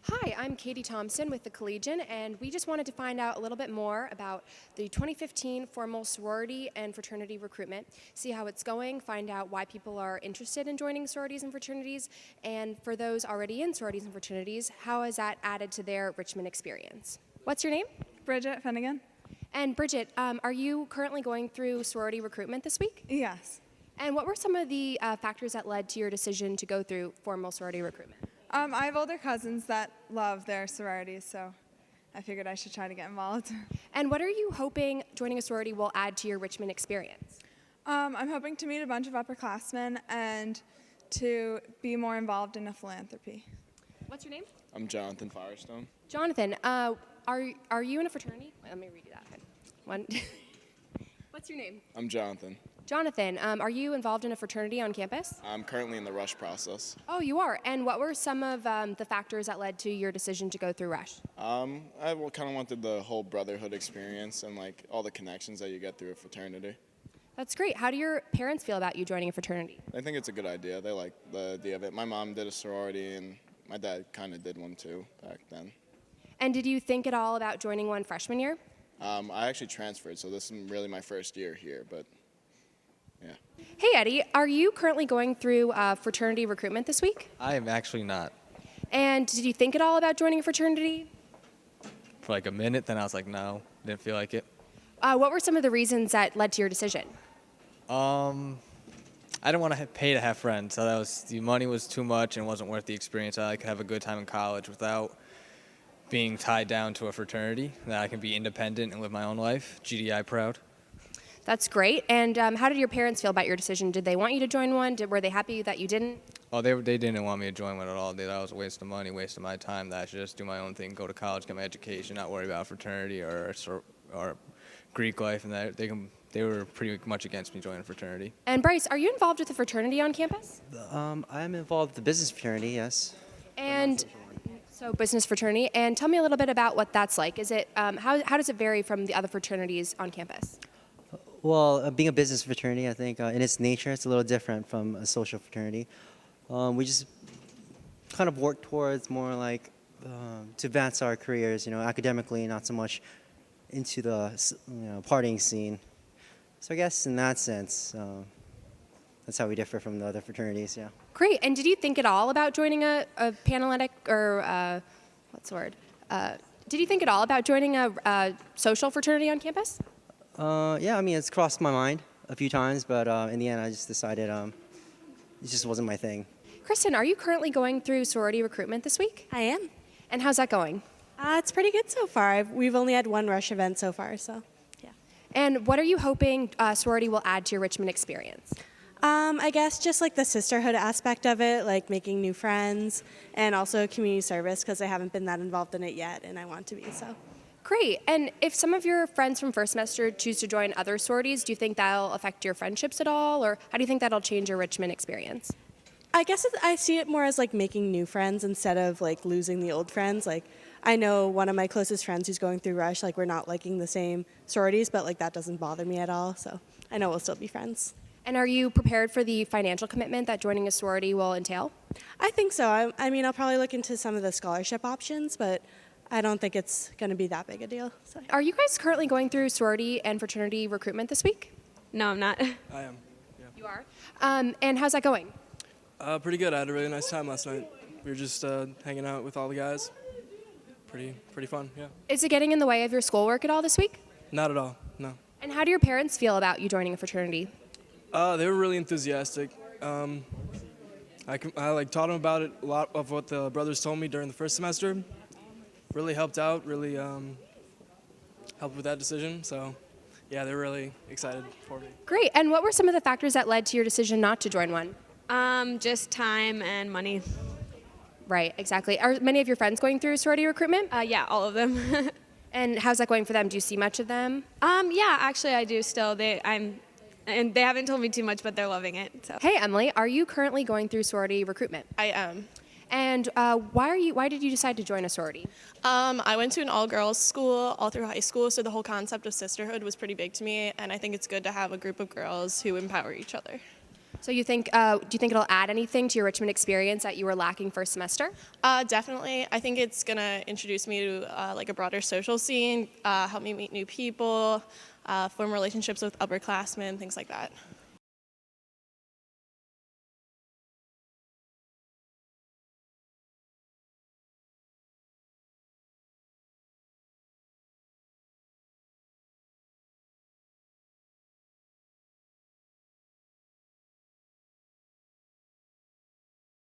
Hi, I'm Katie Thompson with the Collegian, and we just wanted to find out a little bit more about the 2015 formal sorority and fraternity recruitment, see how it's going, find out why people are interested in joining sororities and fraternities, and for those already in sororities and fraternities, how has that added to their Richmond experience? What's your name? Bridget Finnegan? And Bridget, are you currently going through sorority recruitment this week? Yes. And what were some of the factors that led to your decision to go through formal sorority recruitment? I have older cousins that love their sororities, so I figured I should try to get involved. And what are you hoping joining a sorority will add to your Richmond experience? I'm hoping to meet a bunch of upperclassmen and to be more involved in a philanthropy. What's your name? I'm Jonathan Firestone. Jonathan, are you in a fraternity? Wait, let me read you that. Okay. One. What's your name? I'm Jonathan. Jonathan, are you involved in a fraternity on campus? I'm currently in the rush process. Oh, you are. And what were some of the factors that led to your decision to go through Rush? I kind of wanted the whole brotherhood experience and like all the connections that you get through a fraternity. That's great. How do your parents feel about you joining a fraternity? I think it's a good idea. They like the idea of it. My mom did a sorority and my dad kind of did one too back then. And did you think at all about joining one freshman year? I actually transferred, so this is really my first year here, but yeah. Hey, Eddie, are you currently going through fraternity recruitment this week? I am actually not. And did you think at all about joining a fraternity? For like a minute, then I was like, no, didn't feel like it. What were some of the reasons that led to your decision? I didn't want to pay to have friends, so the money was too much and wasn't worth the experience. I could have a good time in college without being tied down to a fraternity, that I can be independent and live my own life. GDI proud. That's great. And how did your parents feel about your decision? Did they want you to join one? Were they happy that you didn't? Oh, they didn't want me to join one at all. That was a waste of money, waste of my time. That I should just do my own thing, go to college, get my education, not worry about fraternity or Greek life. And they were pretty much against me joining a fraternity. And Bryce, are you involved with a fraternity on campus? I'm involved with the business fraternity, yes. And so business fraternity. And tell me a little bit about what that's like. Is it how does it vary from the other fraternities on campus? Well, being a business fraternity, I think in its nature, it's a little different from a social fraternity. We just kind of work towards more like to advance our careers, academically, not so much into the partying scene. So I guess in that sense, that's how we differ from the other fraternities, yeah. Great. And did you think at all about joining a Panhellenic or what's the word? Did you think at all about joining a social fraternity on campus? Yeah, I mean, it's crossed my mind a few times, but in the end, I just decided it just wasn't my thing. Kristen, are you currently going through sorority recruitment this week? I am. And how's that going? It's pretty good so far. We've only had one rush event so far, so yeah. And what are you hoping sorority will add to your Richmond experience? I guess just like the sisterhood aspect of it, like making new friends, and also community service because I haven't been that involved in it yet, and I want to be, so. Great. And if some of your friends from first semester choose to join other sororities, do you think that'll affect your friendships at all, or how do you think that'll change your Richmond experience? I guess I see it more as like making new friends instead of like losing the old friends. Like I know one of my closest friends who's going through Rush, like we're not liking the same sororities, but like that doesn't bother me at all. So I know we'll still be friends. And are you prepared for the financial commitment that joining a sorority will entail? I think so. I mean, I'll probably look into some of the scholarship options, but I don't think it's going to be that big a deal. So. Are you guys currently going through sorority and fraternity recruitment this week? No, I'm not. I am. Yeah. You are? And how's that going? Pretty good. I had a really nice time last night. We were just hanging out with all the guys. Pretty fun, yeah. Is it getting in the way of your schoolwork at all this week? Not at all, no. And how do your parents feel about you joining a fraternity? They were really enthusiastic. I taught them about it, a lot of what the brothers told me during the first semester. Really helped out, really helped with that decision. So, yeah, they're really excited for me. Great. And what were some of the factors that led to your decision not to join one? Just time and money. Right, exactly. Are many of your friends going through sorority recruitment? Yeah, all of them. And how's that going for them? Do you see much of them? Yeah, actually I do still. And they haven't told me too much, but they're loving it. So. Hey, Emily, are you currently going through sorority recruitment? I am. And why did you decide to join a sorority? I went to an all-girls school all through high school, so the whole concept of sisterhood was pretty big to me, and I think it's good to have a group of girls who empower each other. So do you think it'll add anything to your Richmond experience that you were lacking first semester? Definitely. I think it's going to introduce me to like a broader social scene, help me meet new people, form relationships with upperclassmen, things like that.